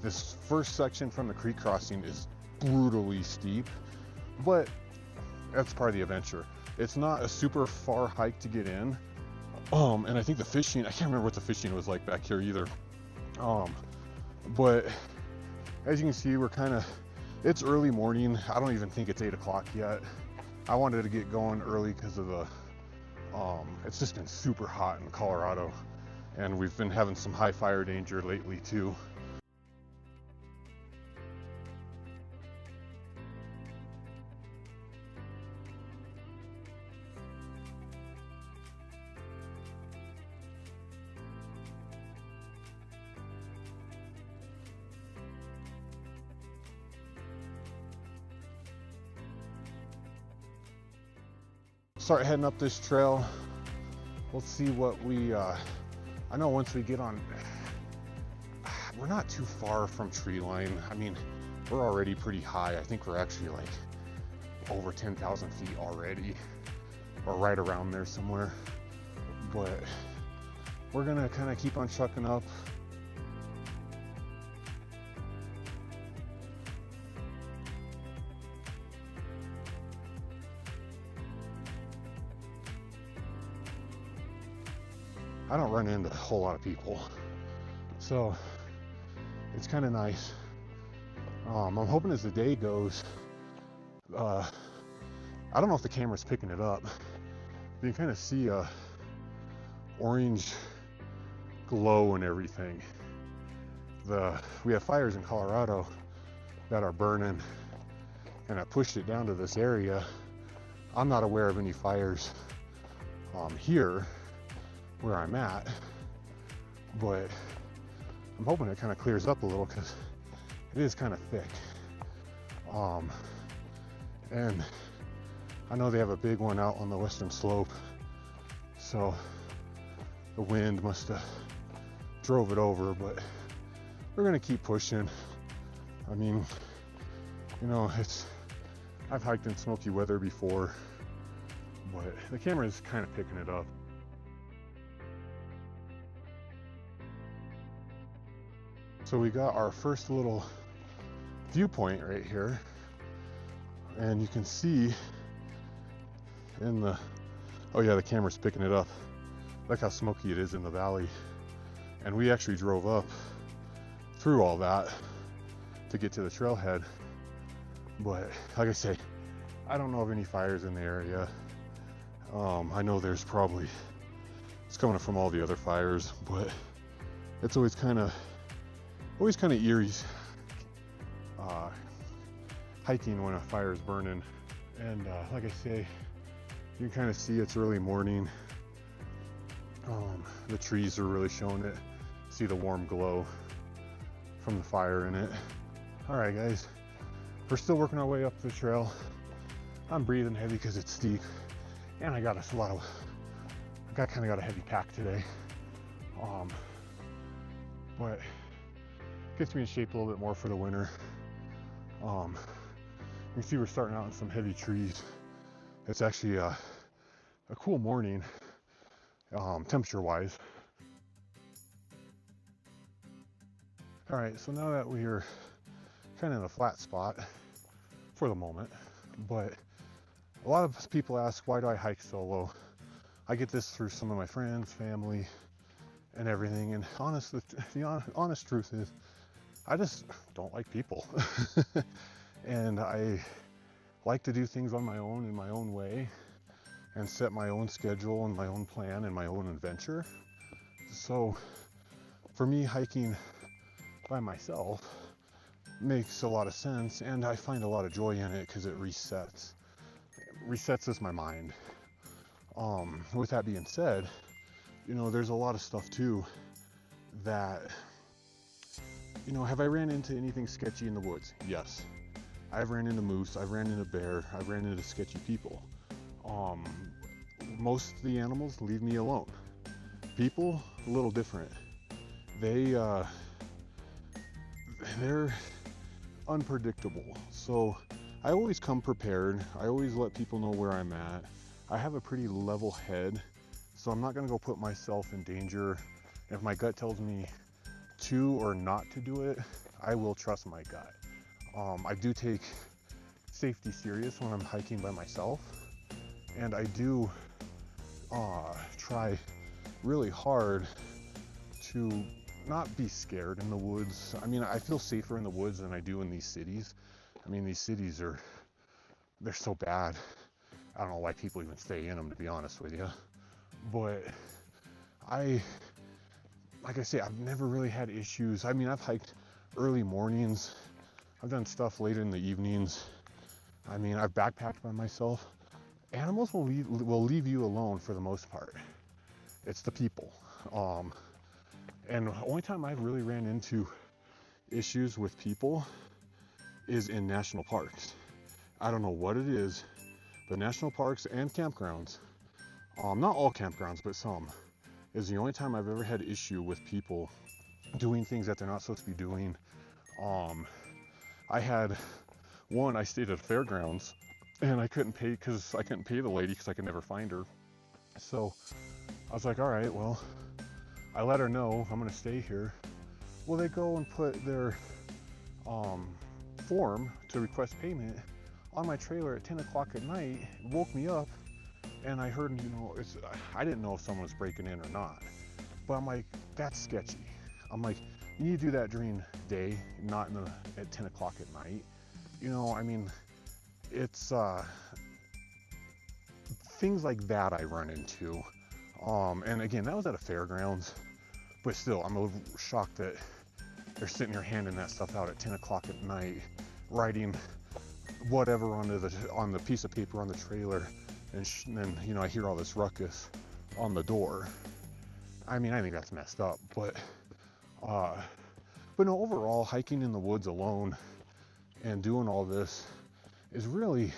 This first section from the creek crossing is brutally steep, but that's part of the adventure. It's not a super far hike to get in. And I think the fishing, I can't remember what the fishing was like back here either. But as you can see, it's early morning. I don't even think it's 8 o'clock yet. I wanted to get going early because of it's just been super hot in Colorado, and we've been having some high fire danger lately too. Start heading up this trail. Let's see what I know once we get on, we're not too far from tree line. I mean, we're already pretty high. I think we're actually like over 10,000 feet already, or right around there somewhere. But we're gonna kind of keep on chucking up. I don't run into a whole lot of people, so it's kind of nice. I'm hoping as the day goes, I don't know if the camera's picking it up. You can kind of see a orange glow and everything. We have fires in Colorado that are burning, and I pushed it down to this area. I'm not aware of any fires here where I'm at, but I'm hoping it kind of clears up a little because it is kind of thick. And I know they have a big one out on the western slope, so the wind must have drove it over, but we're gonna keep pushing. I mean, you know, I've hiked in smoky weather before, but the camera is kind of picking it up. So we got our first little viewpoint right here, and you can see oh yeah, the camera's picking it up. Look how smoky it is in the valley. And we actually drove up through all that to get to the trailhead. But like I say, I don't know of any fires in the area. I know it's coming from all the other fires, but it's always kind of eerie hiking when a fire is burning. And like I say, you can kind of see it's early morning. The trees are really showing it. See the warm glow from the fire in it. All right, guys, we're still working our way up the trail. I'm breathing heavy because it's steep, and I kind of got a heavy pack today. But gets me in shape a little bit more for the winter. You can see we're starting out in some heavy trees. It's actually a cool morning, temperature wise. All right, so now that we're kind of in a flat spot for the moment, but a lot of people ask, why do I hike solo? I get this through some of my friends, family, and everything. And the honest truth is, I just don't like people. And I like to do things on my own, in my own way, and set my own schedule and my own plan and my own adventure. So for me, hiking by myself makes a lot of sense, and I find a lot of joy in it because it resets my mind. With that being said, you know, there's a lot of stuff too that, you know, have I ran into anything sketchy in the woods? Yes. I've ran into moose, I've ran into bear, I've ran into sketchy people. Most of the animals leave me alone. People, a little different. They're unpredictable. So I always come prepared. I always let people know where I'm at. I have a pretty level head, so I'm not gonna go put myself in danger. If my gut tells me to or not to do it, I will trust my gut. I do take safety serious when I'm hiking by myself, and I do try really hard to not be scared in the woods. I mean, I feel safer in the woods than I do in these cities. I mean, these cities they're so bad. I don't know why people even stay in them, to be honest with you. But like I say, I've never really had issues. I mean, I've hiked early mornings. I've done stuff late in the evenings. I mean, I've backpacked by myself. Animals will leave you alone for the most part. It's the people. And the only time I've really ran into issues with people is in national parks. I don't know what it is, but national parks and campgrounds, not all campgrounds, but some, is the only time I've ever had issue with people doing things that they're not supposed to be doing. I stayed at fairgrounds and I couldn't pay the lady because I could never find her. So I was like, all right, well, I let her know I'm gonna stay here. Well, they go and put their form to request payment on my trailer at 10 o'clock at night, woke me up, and I heard, I didn't know if someone was breaking in or not. But I'm like, that's sketchy. I'm like, you need to do that during day, not at 10 o'clock at night. I mean, it's things like that I run into. And again, that was at a fairgrounds, but still, I'm a little shocked that they're sitting here handing that stuff out at 10 o'clock at night, writing whatever on the piece of paper on the trailer, and then I hear all this ruckus on the door. I mean, I think that's messed up, but no, overall, hiking in the woods alone and doing all this is really,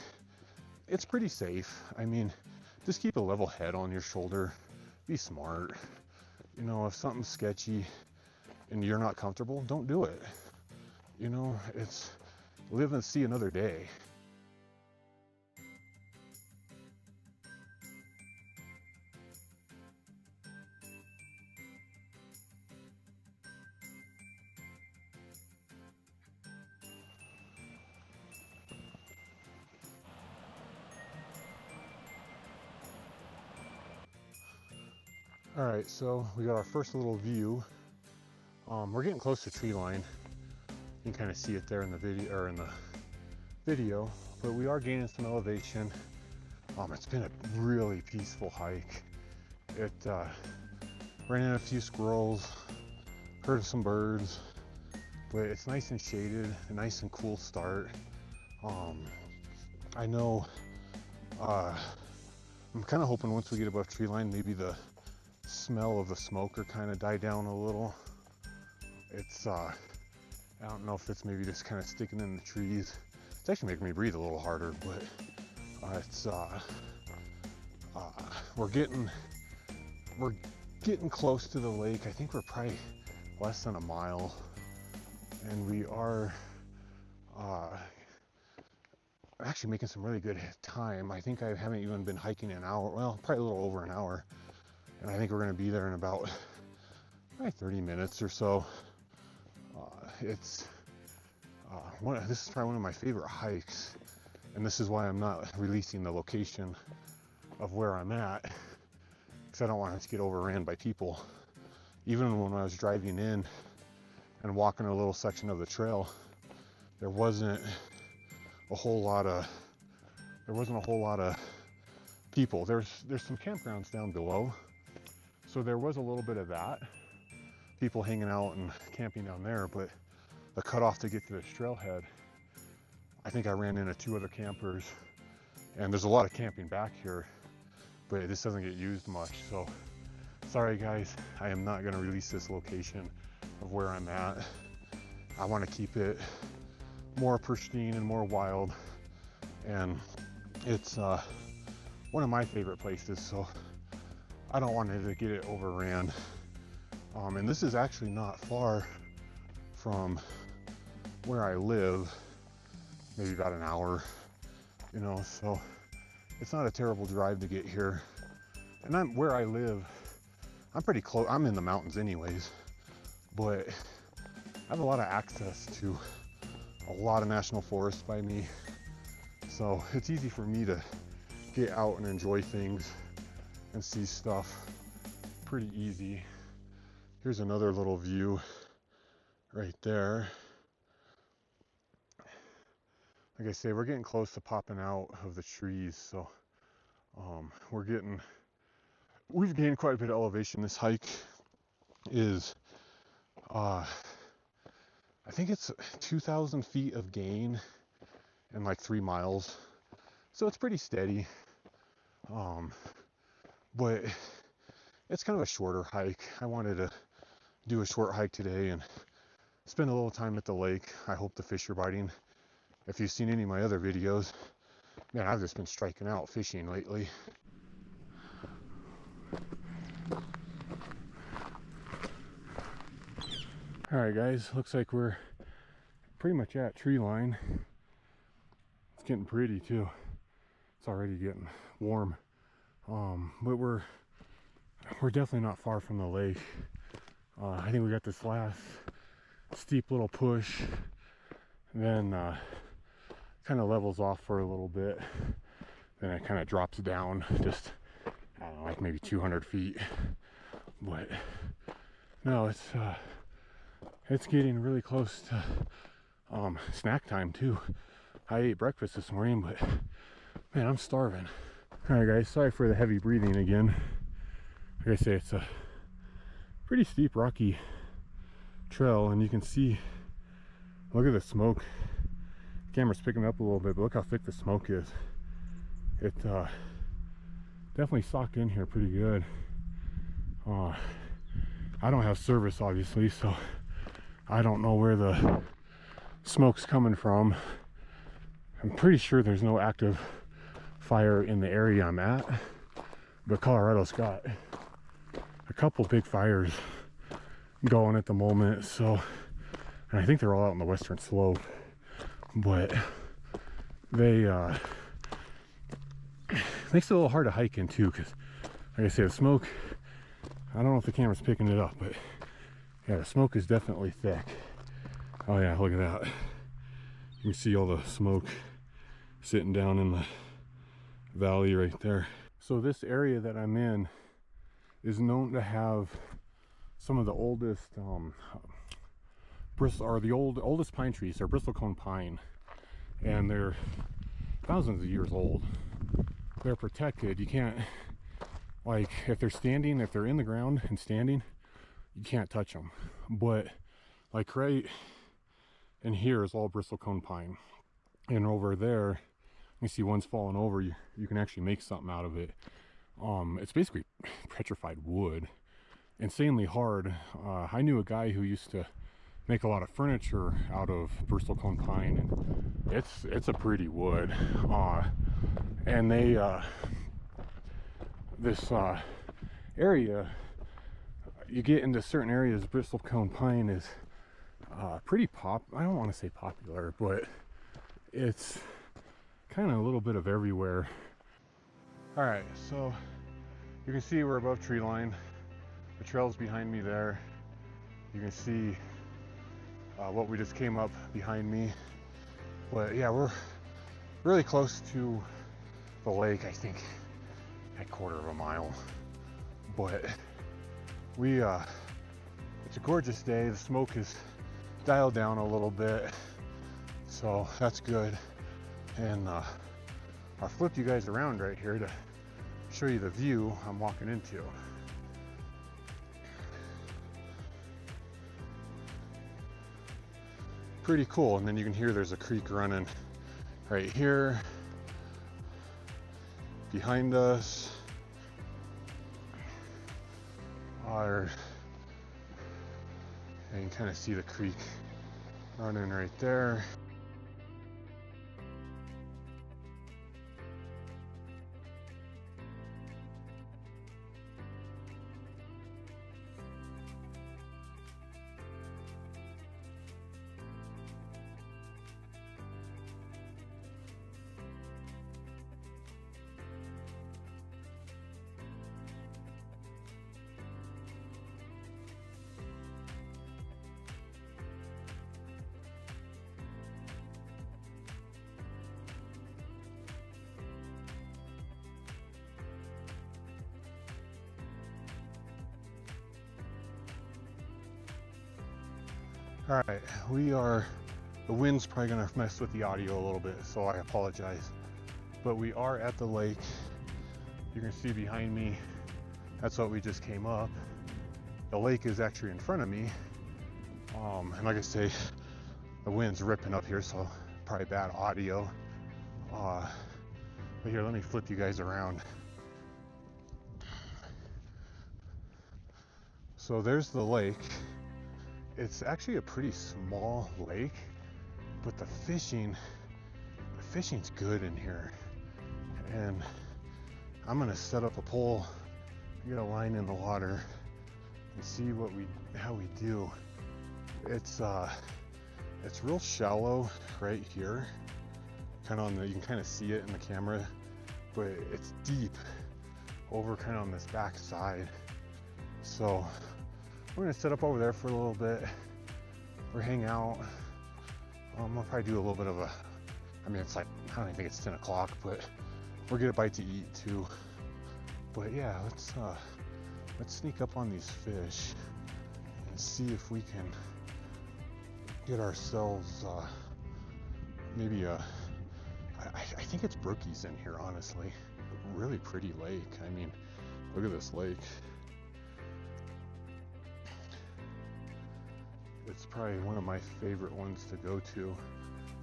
it's pretty safe. I mean, just keep a level head on your shoulder, be smart. If something's sketchy and you're not comfortable, don't do it. It's live and see another day. All right, so we got our first little view. We're getting close to tree line. You can kind of see it there in the video, but we are gaining some elevation. It's been a really peaceful hike. It ran into a few squirrels, heard some birds, but it's nice and shaded, a nice and cool start. I know I'm kind of hoping once we get above tree line, maybe the smell of the smoke will kind of die down a little. It's I don't know if it's maybe just kind of sticking in the trees. It's actually making me breathe a little harder, but it's we're getting close to the lake. I think we're probably less than a mile, and we are actually making some really good time. I think I haven't even been hiking an hour, well, probably a little over an hour, and I think we're going to be there in about probably 30 minutes or so. This is probably one of my favorite hikes, and this is why I'm not releasing the location of where I'm at, because I don't want it to get overran by people. Even when I was driving in and walking a little section of the trail, there wasn't a whole lot of people. There's some campgrounds down below, so there was a little bit of that, people hanging out and camping down there, but the cutoff to get to this trailhead, I think I ran into 2 other campers, and there's a lot of camping back here, but this doesn't get used much. So sorry guys, I am not going to release this location of where I'm at. I want to keep it more pristine and more wild, and it's one of my favorite places, so I don't want it to get it overran. And this is actually not far from where I live, maybe about an hour, so it's not a terrible drive to get here. And where I live, I'm pretty close. I'm in the mountains anyways, but I have a lot of access to a lot of national forests by me. So it's easy for me to get out and enjoy things and see stuff pretty easy. Here's another little view right there. Like I say, we're getting close to popping out of the trees, so we've gained quite a bit of elevation. This hike is I think it's 2,000 feet of gain in like 3 miles, so it's pretty steady, but it's kind of a shorter hike. I wanted to do a short hike today and spend a little time at the lake. I hope the fish are biting. If you've seen any of my other videos, man, I've just been striking out fishing lately. All right, guys, looks like we're pretty much at tree line. It's getting pretty too. It's already getting warm, but we're definitely not far from the lake. I think we got this last steep little push, then kind of levels off for a little bit, then it kind of drops down just, I don't know, like maybe 200 feet. But no, it's getting really close to snack time too. I ate breakfast this morning, but man, I'm starving. All right, guys, sorry for the heavy breathing again. Like I say, it's a pretty steep, rocky trail, and you can see, look at the smoke. The camera's picking up a little bit, but look how thick the smoke is. It definitely socked in here pretty good. I don't have service, obviously, so I don't know where the smoke's coming from. I'm pretty sure there's no active fire in the area I'm at, but Colorado's got a couple big fires going at the moment, so, and I think they're all out on the western slope, but they makes it a little hard to hike in too, because like I say, the smoke, I don't know if the camera's picking it up, but yeah, the smoke is definitely thick. Oh yeah, look at that. You can see all the smoke sitting down in the valley right there. So this area that I'm in is known to have some of the oldest oldest pine trees. They're bristlecone pine, and they're thousands of years old. They're protected. You can't, like, if they're in the ground and standing, you can't touch them. But like right in here is all bristlecone pine, and over there you see one's fallen over. You can actually make something out of it. It's basically petrified wood, insanely hard. I knew a guy who used to make a lot of furniture out of bristlecone pine, and it's a pretty wood. And they this area, you get into certain areas, bristlecone pine is pretty I don't want to say popular, but it's kind of a little bit of everywhere. All right, so you can see we're above tree line. The trail's behind me there. You can see what we just came up behind me. But yeah, we're really close to the lake, I think a quarter of a mile. But it's a gorgeous day. The smoke is dialed down a little bit, so that's good. And I'll flip you guys around right here to show you the view I'm walking into. Pretty cool. And then you can hear there's a creek running right here behind us. And you can kind of see the creek running right there. All right, the wind's probably gonna mess with the audio a little bit, so I apologize. But we are at the lake. You can see behind me, that's what we just came up. The lake is actually in front of me. And like I say, the wind's ripping up here, so probably bad audio. But here, let me flip you guys around. So there's the lake. It's actually a pretty small lake, but the fishing's good in here. And I'm gonna set up a pole, get a line in the water, and see how we do. It's real shallow right here, kind of you can kind of see it in the camera, but it's deep over kind of on this back side. So we're gonna set up over there for a little bit. We'll hang out. I'll probably do a little bit of it's like, I don't even think it's 10 o'clock, but we'll get a bite to eat too. But yeah, let's sneak up on these fish and see if we can get ourselves maybe I think it's brookies in here, honestly. Really pretty lake. I mean, look at this lake. It's probably one of my favorite ones to go to.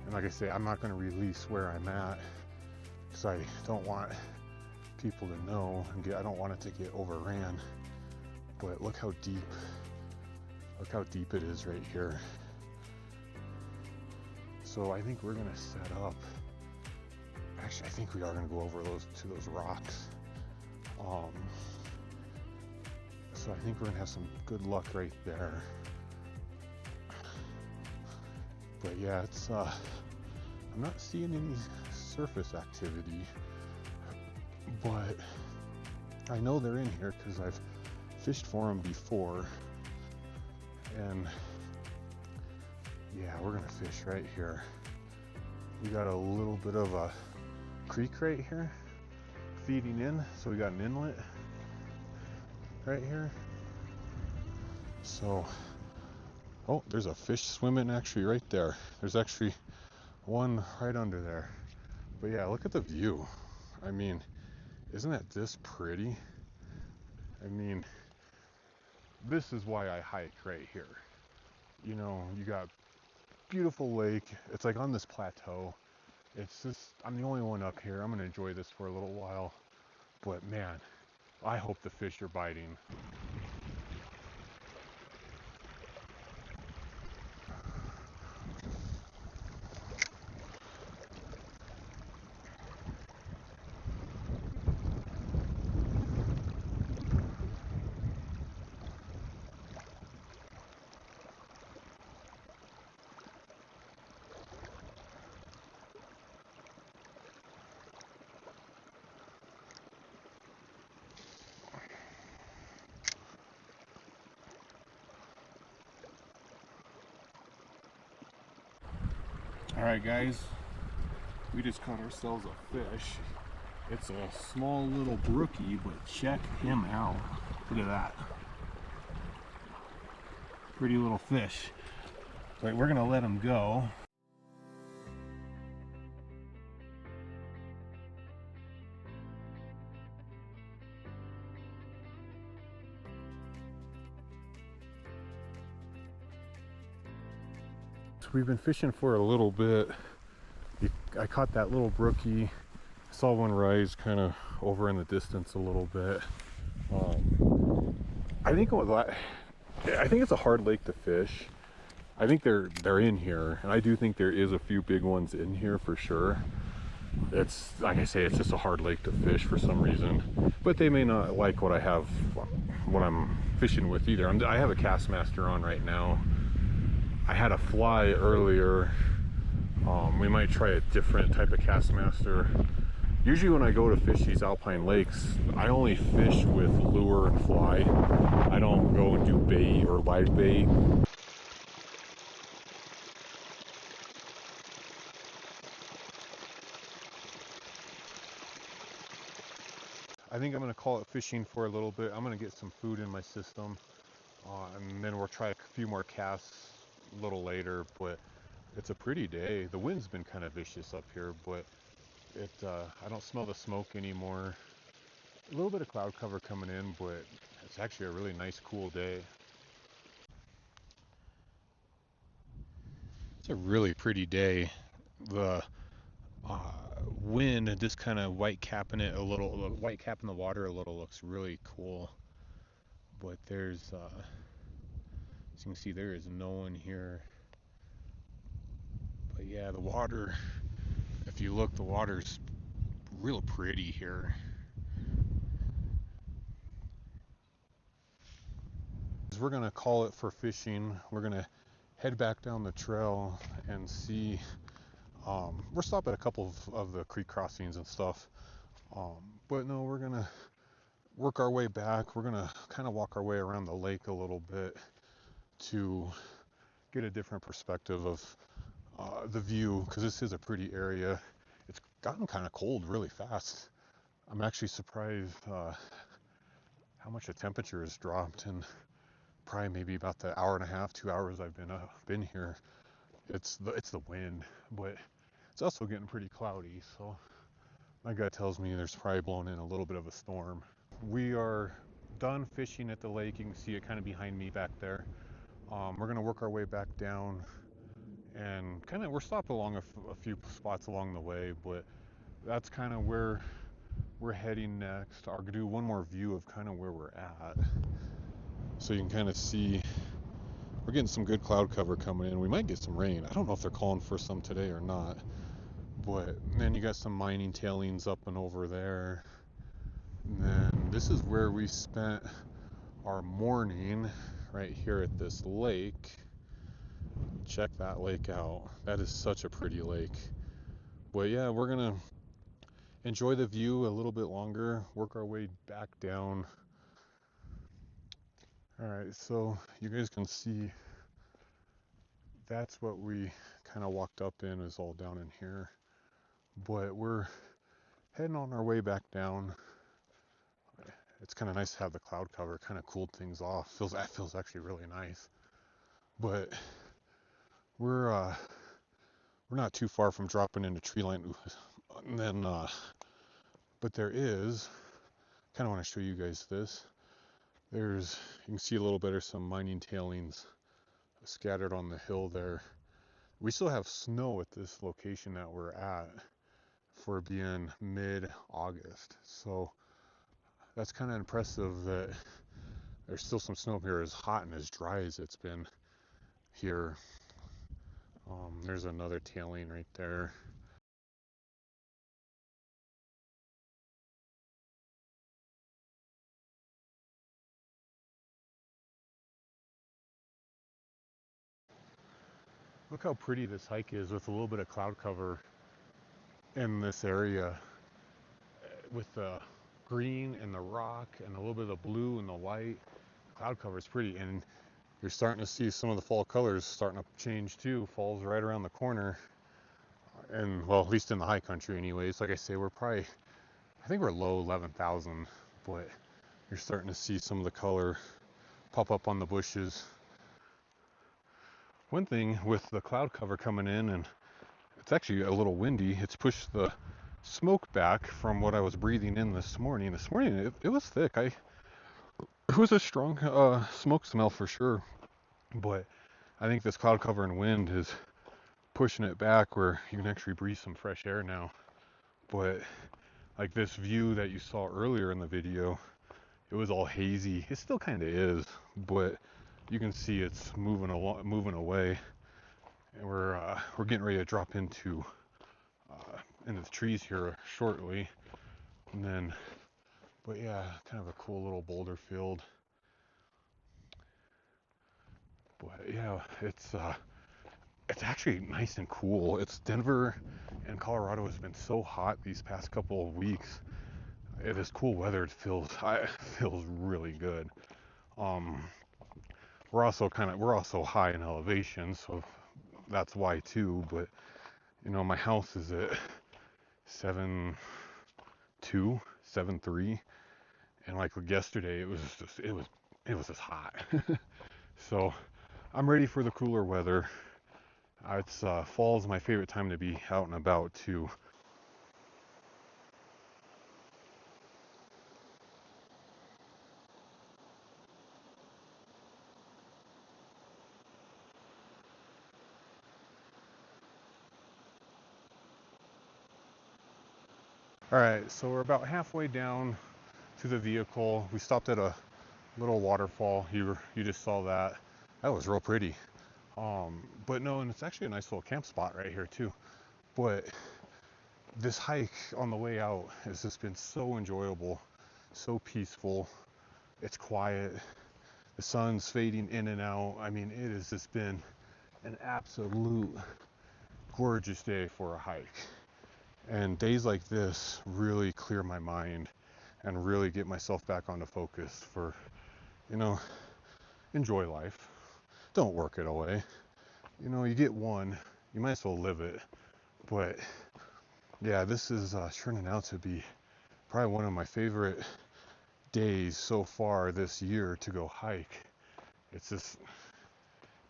And like I say, I'm not going to release where I'm at because I don't want people to know, and I don't want it to get overran. But look how deep it is right here. So I think we're going to set up. Actually, I think we are going to go over to those rocks. So I think we're going to have some good luck right there. But yeah, it's I'm not seeing any surface activity, but I know they're in here because I've fished for them before. And yeah, we're gonna fish right here. We got a little bit of a creek right here feeding in, so we got an inlet right here. So oh, there's a fish swimming actually right there. There's actually one right under there. But yeah, look at the view. I mean, isn't that this pretty? I mean, this is why I hike right here. You know, you got beautiful lake. It's like on this plateau. It's just, I'm the only one up here. I'm gonna enjoy this for a little while. But man, I hope the fish are biting. Alright guys, we just caught ourselves a fish. It's a small little brookie, but check him out. Look at that. Pretty little fish. But we're gonna let him go. So we've been fishing for a little bit. I caught that little brookie. Saw one rise kind of over in the distance a little bit. I think it's a hard lake to fish. I think they're in here, and I do think there is a few big ones in here for sure. It's like I say, it's just a hard lake to fish for some reason. But they may not like what I'm fishing with either. I have a Castmaster on right now. I had a fly earlier. We might try a different type of Castmaster. Usually when I go to fish these alpine lakes, I only fish with lure and fly. I don't go and do bait or live bait. I think I'm going to call it fishing for a little bit. I'm going to get some food in my system, and then we'll try a few more casts a little later, but it's a pretty day. The wind's been kind of vicious up here, but I don't smell the smoke anymore. A little bit of cloud cover coming in, but it's actually a really nice, cool day. It's a really pretty day. The uh, wind and just kind of white capping it a little, white capping the water a little looks really cool. But as you can see, there is no one here. But yeah, the water, if you look, the water's real pretty here. We're gonna call it for fishing. We're gonna head back down the trail and see. We're stopped at a couple of the creek crossings and stuff. But no, we're gonna work our way back. We're gonna kind of walk our way around the lake a little bit to get a different perspective of the view, because this is a pretty area. It's gotten kind of cold really fast. I'm actually surprised how much the temperature has dropped in probably maybe about the hour and a half, 2 hours I've been here. It's the wind, but it's also getting pretty cloudy. So my gut tells me there's probably blowing in a little bit of a storm. We are done fishing at the lake. You can see it kind of behind me back there. We're gonna work our way back down, and kind of we're stopped along a few spots along the way, but that's kind of where we're heading next. I'll do one more view of kind of where we're at, so you can kind of see we're getting some good cloud cover coming in. We might get some rain. I don't know if they're calling for some today or not, but then you got some mining tailings up and over there. And then this is where we spent our morning, right here at this lake. Check that lake out. That is such a pretty lake. But yeah, we're gonna enjoy the view a little bit longer, work our way back down. All right, so you guys can see that's what we kind of walked up in, is all down in here. But we're heading on our way back down. It's kind of nice to have the cloud cover, kind of cooled things off. That feels actually really nice. But we're not too far from dropping into tree line. And then but there is, kind of want to show you guys this. You can see a little bit of some mining tailings scattered on the hill there. We still have snow at this location that we're at for being mid-August. So that's kind of impressive that there's still some snow here, as hot and as dry as it's been here. There's another tailing right there. Look how pretty this hike is with a little bit of cloud cover in this area, with the green and the rock and a little bit of the blue and the white. Cloud cover is pretty, and you're starting to see some of the fall colors starting to change too. Fall's right around the corner, and well, at least in the high country anyways. Like I say, I think we're low 11,000, but you're starting to see some of the color pop up on the bushes. One thing with the cloud cover coming in, and it's actually a little windy, it's pushed the smoke back from what I was breathing in this morning. This morning it was thick. It was a strong smoke smell for sure, but I think this cloud cover and wind is pushing it back where you can actually breathe some fresh air now. But like this view that you saw earlier in the video, it was all hazy. It still kind of is, but you can see it's moving away, and we're getting ready to drop into the trees here shortly. And then, but yeah, kind of a cool little boulder field. But yeah, it's actually nice and cool. It's Denver and Colorado has been so hot these past couple of weeks. It is cool weather. It feels really good. Um, we're also high in elevation, so that's why too. But my house is at 7.2, 7.3, and like yesterday, it was just hot. So I'm ready for the cooler weather. It's fall's my favorite time to be out and about too. All right, so we're about halfway down to the vehicle. We stopped at a little waterfall. You just saw that. That was real pretty. But no, and it's actually a nice little camp spot right here too. But this hike on the way out has just been so enjoyable, so peaceful. It's quiet. The sun's fading in and out. I mean, it has just been an absolute gorgeous day for a hike. And days like this really clear my mind and really get myself back onto focus for, you know, enjoy life. Don't work it away. You know, you get one, you might as well live it. But yeah, this is turning out to be probably one of my favorite days so far this year to go hike. It's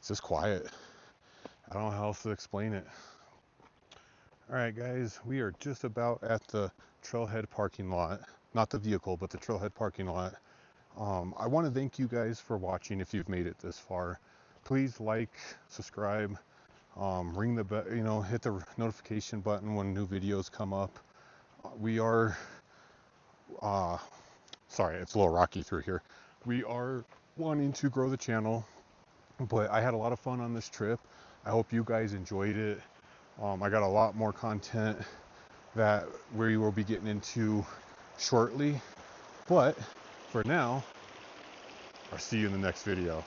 just quiet. I don't know how else to explain it. All right, guys, we are just about at the trailhead parking lot. Not the vehicle, but the trailhead parking lot. I want to thank you guys for watching if you've made it this far. Please like, subscribe, ring the bell, hit the notification button when new videos come up. We are, sorry, it's a little rocky through here. We are wanting to grow the channel, but I had a lot of fun on this trip. I hope you guys enjoyed it. I got a lot more content that we will be getting into shortly, but for now, I'll see you in the next video.